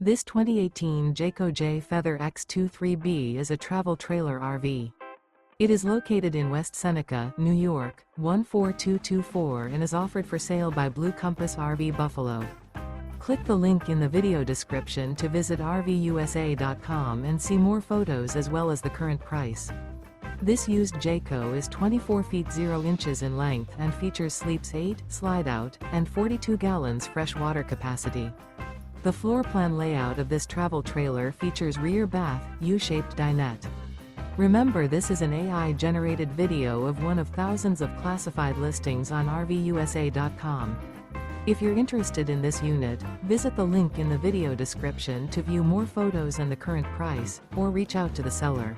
This 2018 Jayco Jay Feather X23B is a travel trailer RV. It is located in West Seneca, New York, 14224 and is offered for sale by Blue Compass RV Buffalo. Click the link in the video description to visit RVUSA.com and see more photos as well as the current price. This used Jayco is 24 feet 0 inches in length and features sleeps 8, slide-out, and 42 gallons fresh water capacity. The floor plan layout of this travel trailer features rear bath, U-shaped dinette. Remember, this is an AI-generated video of one of thousands of classified listings on RVUSA.com. If you're interested in this unit, visit the link in the video description to view more photos and the current price, or reach out to the seller.